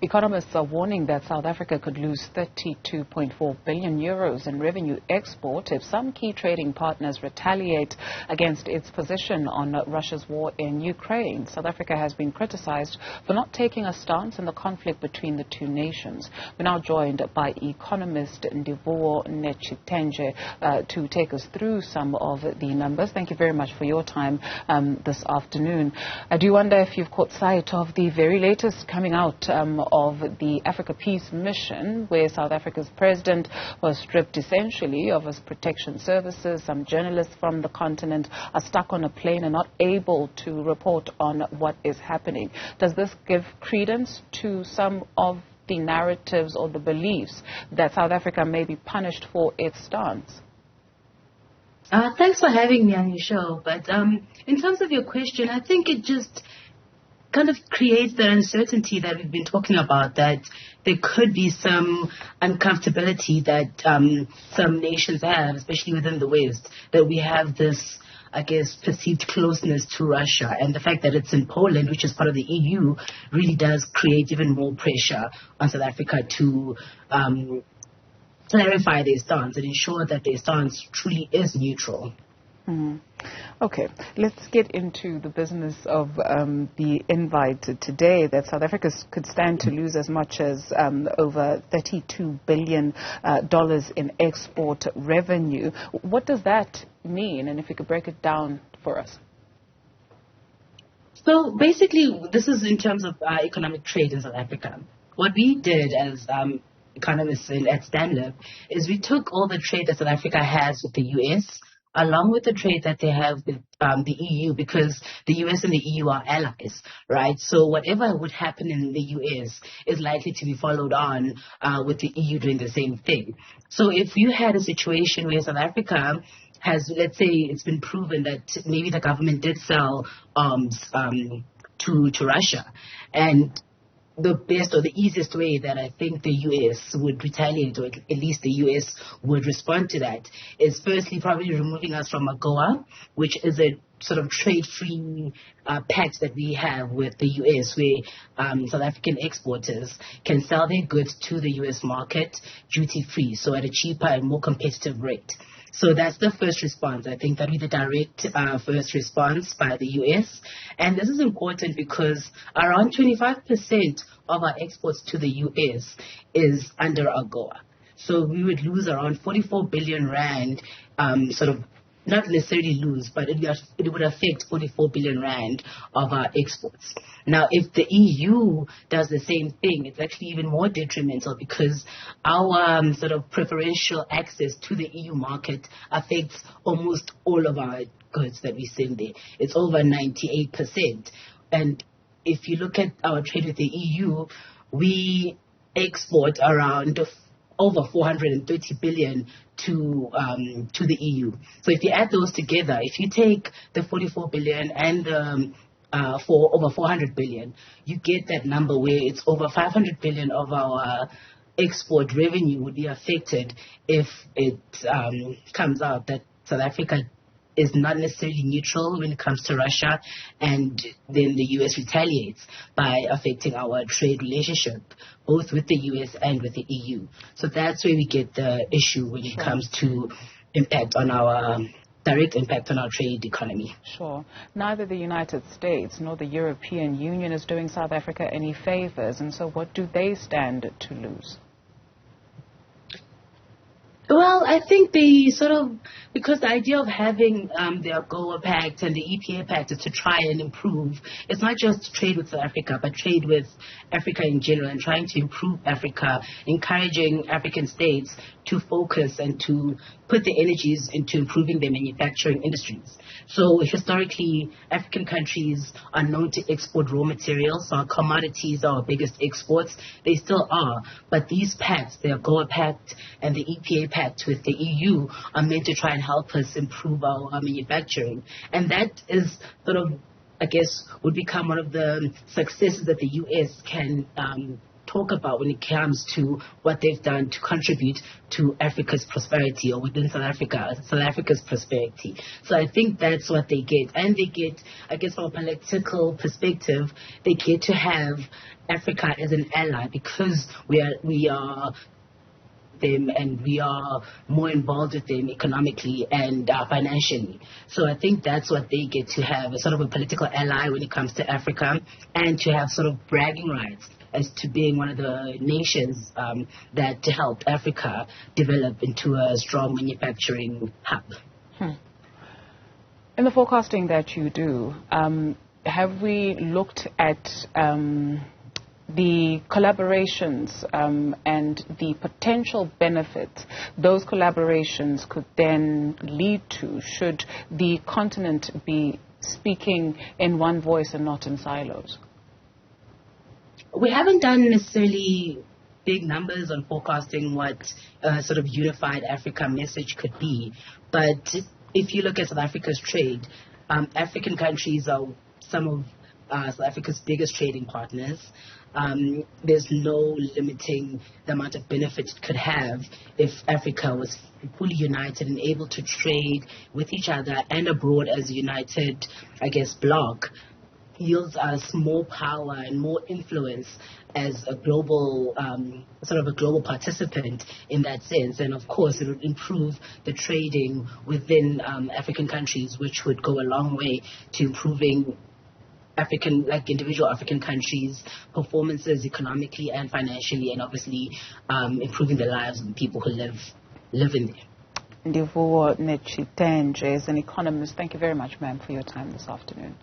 Economists are warning that South Africa could lose 32.4 billion euros in revenue export if some key trading partners retaliate against its position on Russia's war in Ukraine. South Africa has been criticized for not taking a stance in the conflict between the two nations. We're now joined by economist Ndivhuho Netshitenzhe to take us through some of the numbers. Thank you very much for your time this afternoon. I do wonder if you've caught sight of the very latest coming out of the Africa Peace Mission, where South Africa's president was stripped essentially of his protection services. Some journalists from the continent are stuck on a plane and not able to report on what is happening. Does this give credence to some of the narratives or the beliefs that South Africa may be punished for its stance? Thanks for having me on your show. But in terms of your question, I think it just kind of creates the uncertainty that we've been talking about, that there could be some uncomfortability that some nations have, especially within the West, that we have this, I guess, perceived closeness to Russia. And the fact that it's in Poland, which is part of the EU, really does create even more pressure on South Africa to clarify their stance and ensure that their stance truly is neutral. Mm-hmm. Okay, let's get into the business of the invite today that South Africa could stand to lose as much as over $32 billion in export revenue. What does that mean? And if you could break it down for us. So basically, this is in terms of economic trade in South Africa. What we did as economists at Stanlib is we took all the trade that South Africa has with the US, along with the trade that they have with the EU, because the US and the EU are allies, right? So whatever would happen in the US is likely to be followed on with the EU doing the same thing. So if you had a situation where South Africa has, let's say, it's been proven that maybe the government did sell arms to Russia, and the best or the easiest way that I think the U.S. would retaliate, or at least the U.S. would respond to that, is firstly probably removing us from AGOA, which is a sort of trade-free pact that we have with the U.S., where South African exporters can sell their goods to the U.S. market duty-free, so at a cheaper and more competitive rate. So that's the first response. I think that would be the direct first response by the U.S. And this is important because around 25% of our exports to the U.S. is under AGOA. So we would lose around 44 billion rand, sort of not necessarily lose, but it would affect 44 billion rand of our exports. Now, if the EU does the same thing, it's actually even more detrimental because our sort of preferential access to the EU market affects almost all of our goods that we send there. It's over 98%. And if you look at our trade with the EU, we export around over 430 billion to the EU. So if you add those together, if you take the 44 billion and for over 400 billion, you get that number where it's over 500 billion of our export revenue would be affected if it comes out that South Africa is not necessarily neutral when it comes to Russia, and then the U.S. retaliates by affecting our trade relationship, both with the U.S. and with the EU. So that's where we get the issue when it comes to impact on our direct impact on our trade economy. Sure. Neither the United States nor the European Union is doing South Africa any favors, and so what do they stand to lose? Well, I think they sort of, because the idea of having the AGOA Pact and the EPA Pact is to try and improve. It's not just trade with South Africa, but trade with Africa in general, and trying to improve Africa, encouraging African states to focus and to put the energies into improving their manufacturing industries. So historically, African countries are known to export raw materials. So our commodities are our biggest exports. They still are. But these pacts, the AGOA Pact and the EPA Pact with the EU, are meant to try and help us improve our manufacturing. And that is sort of, I guess, would become one of the successes that the U.S. can talk about when it comes to what they've done to contribute to Africa's prosperity, or within South Africa's prosperity. So I think that's what they get. And they get, I guess from a political perspective, they get to have Africa as an ally, because we are them, and we are more involved with them economically and financially. So I think that's what they get to have, a sort of a political ally when it comes to Africa, and to have sort of bragging rights as to being one of the nations that helped Africa develop into a strong manufacturing hub. In the forecasting that you do, have we looked at the collaborations and the potential benefits those collaborations could then lead to, should the continent be speaking in one voice and not in silos? We haven't done necessarily big numbers on forecasting what sort of unified Africa message could be. But if you look at South Africa's trade, African countries are some of South Africa's biggest trading partners. There's no limiting the amount of benefit it could have if Africa was fully united and able to trade with each other and abroad as a united, I guess, bloc. Yields us more power and more influence as a global, sort of a global participant in that sense. And of course, it would improve the trading within African countries, which would go a long way to improving individual African countries' performances economically and financially, and obviously improving the lives of the people who live in there. Ndivhuho Netshitenzhe is an economist. Thank you very much, ma'am, for your time this afternoon.